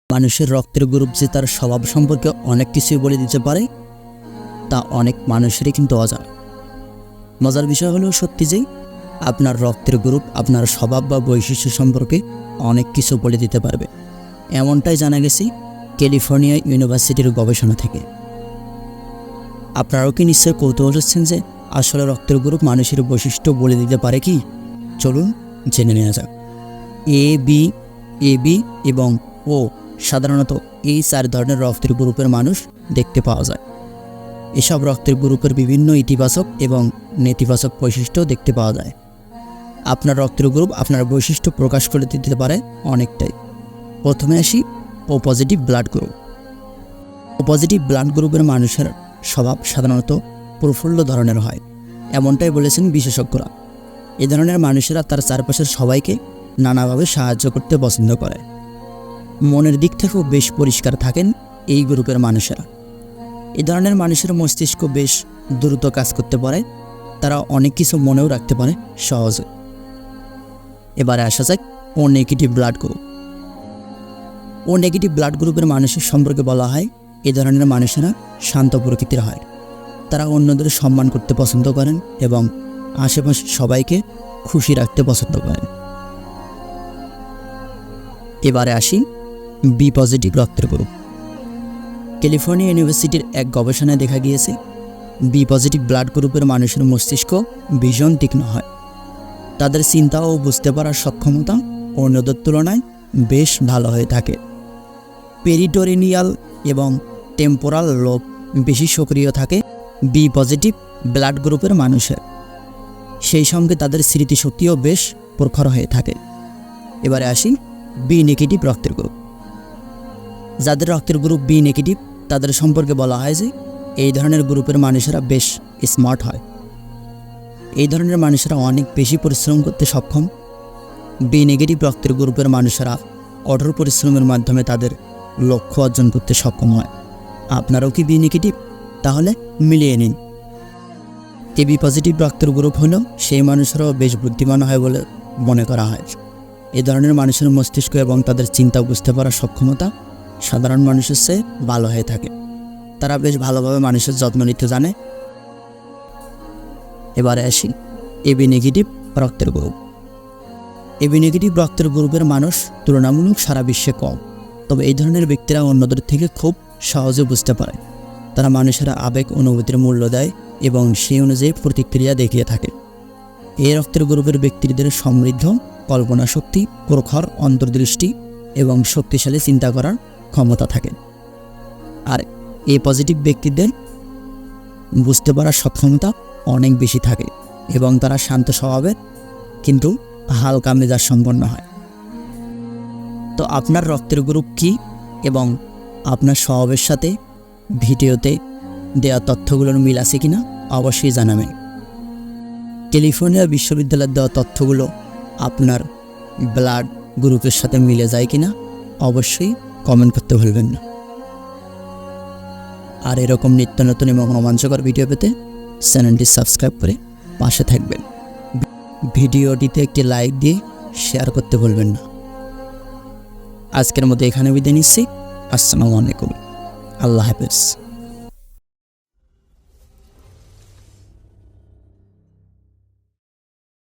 মানুষের রক্তের গ্রুপ যে তার স্বভাব সম্পর্কে অনেক কিছুই বলে দিতে পারে তা অনেক মানুষেরই কিন্তু অজানা। মজার বিষয় হলো সত্যি যে আপনার রক্তের গ্রুপ আপনার স্বভাব বা বৈশিষ্ট্য সম্পর্কে অনেক কিছু বলে দিতে পারবে। এমনটাই জানা গেছে ক্যালিফোর্নিয়া ইউনিভার্সিটির গবেষণা থেকে। আপনারাও কি নিশ্চয় কৌতূহল হচ্ছেন যে আসলে রক্তের গ্রুপ মানুষের বৈশিষ্ট্য বলে দিতে পারে কি? চলুন জেনে নেওয়া যাক। এবি এবং ও সাধারণত এই 4 ধরনের রক্তের গ্রুপের মানুষ দেখতে পাওয়া যায়। এসব রক্তের গ্রুপের বিভিন্ন ইতিবাচক এবং নেতিবাচক বৈশিষ্ট্য দেখতে পাওয়া যায়। আপনার রক্তের গ্রুপ আপনার বৈশিষ্ট্য প্রকাশ করে দিতে পারে অনেকটাই। প্রথমে আসি ও পজিটিভ ব্লাড গ্রুপ। ও পজিটিভ ব্লাড গ্রুপের মানুষের স্বভাব সাধারণত প্রফুল্ল ধরনের হয়, এমনটাই বলেছেন বিশেষজ্ঞরা। এ ধরনের মানুষেরা তার চারপাশের সবাইকে নানাভাবে সাহায্য করতে পছন্দ করে। মনের দিক থেকেও বেশ পরিষ্কার থাকেন এই গ্রুপের মানুষেরা। এ ধরনের মানুষের মস্তিষ্ক বেশ দ্রুত কাজ করতে পারে, তারা অনেক কিছু মনেও রাখতে পারে সহজে। এবারে আসা যাক ও নেগেটিভ ব্লাড গ্রুপ। ও নেগেটিভ ব্লাড গ্রুপের মানুষের সম্পর্কে বলা হয় এ ধরনের মানুষেরা শান্ত প্রকৃতির হয়। তারা অন্যদের সম্মান করতে পছন্দ করেন এবং আশেপাশের সবাইকে খুশি রাখতে পছন্দ করেন। এবারে আসি বি পজিটিভ রক্তের গ্রুপ। ক্যালিফোর্নিয়া ইউনিভার্সিটির এক গবেষণায় দেখা গিয়েছে বি পজিটিভ ব্লাড গ্রুপের মানুষের মস্তিষ্ক ভীষণ তীক্ষ্ণ হয়। তাদের চিন্তা ও বুঝতে পারার সক্ষমতা অন্যদের তুলনায় বেশ ভালো হয়ে থাকে। পেরিটোরিনিয়াল এবং টেম্পোরাল লোব বেশি সক্রিয় থাকে বি পজিটিভ ব্লাড গ্রুপের মানুষের। সেই সঙ্গে তাদের স্মৃতিশক্তিও বেশ প্রখর হয়ে থাকে। এবারে আসি বি নেগেটিভ রক্তের গ্রুপ। যাদের রক্তের গ্রুপ বি নেগেটিভ তাদের সম্পর্কে বলা হয় যে এই ধরনের গ্রুপের মানুষেরা বেশ স্মার্ট হয়। এই ধরনের মানুষেরা অনেক বেশি পরিশ্রম করতে সক্ষম। বি নেগেটিভ রক্তের গ্রুপের মানুষেরা কঠোর পরিশ্রমের মাধ্যমে তাদের লক্ষ্য অর্জন করতে সক্ষম হয়। আপনারাও কি বি নেগেটিভ? তাহলে মিলিয়ে নিন। বি পজিটিভ রক্তের গ্রুপ হলো সেই মানুষেরাও বেশ বুদ্ধিমান হয় বলে মনে করা হয়। এ ধরনের মানুষের মস্তিষ্ক এবং তাদের চিন্তা বুঝতে পারার সক্ষমতা সাধারণ মানুষের চেয়ে ভালো হয়ে থাকে। তারা বেশ ভালোভাবে মানুষের যত্ন নিতে জানে। এবারে আসি এবি নেগেটিভ রক্তের গ্রুপ। এবি নেগেটিভ রক্তের গ্রুপের মানুষ তুলনামূলক সারা বিশ্বে কম, তবে এই ধরনের ব্যক্তিরা অন্যদের থেকে খুব সহজে বুঝতে পারে। তারা মানুষেরা আবেগ অনুভূতির মূল্য দেয় এবং সেই অনুযায়ী প্রতিক্রিয়া দেখিয়ে থাকে। এই রক্তের গ্রুপের ব্যক্তিদের সমৃদ্ধ কল্পনা শক্তি, প্রখর অন্তর্দৃষ্টি এবং শক্তিশালী চিন্তা করার ক্ষমতা থাকে। আর এ পজিটিভ ব্যক্তিদের বুঝতে পারার সক্ষমতা অনেক বেশি থাকে এবং তারা শান্ত স্বভাবের কিন্তু হালকা মেজাজ সম্পন্ন হয়। তো আপনার রক্তের গ্রুপ কী এবং আপনার স্বভাবের সাথে ভিডিওতে দেওয়া তথ্যগুলোর মিল আছে কিনা অবশ্যই জানাবেন। ক্যালিফোর্নিয়া বিশ্ববিদ্যালয়ের দেওয়া তথ্যগুলো আপনার ব্লাড গ্রুপের সাথে মিলে যায় কিনা অবশ্যই কমেন্ট করতে ভুলবেন না। আর এরকম নিত্য নতুন এবং রোমাঞ্চকর ভিডিও পেতে চ্যানেলটি সাবস্ক্রাইব করে পাশে থাকবেন। ভিডিওটিতে একটি লাইক দিয়ে শেয়ার করতে ভুলবেন না। আজকের মতো এখানে বিদায় নিচ্ছি। আসসালামু আলাইকুম। আল্লাহ হাফেজ।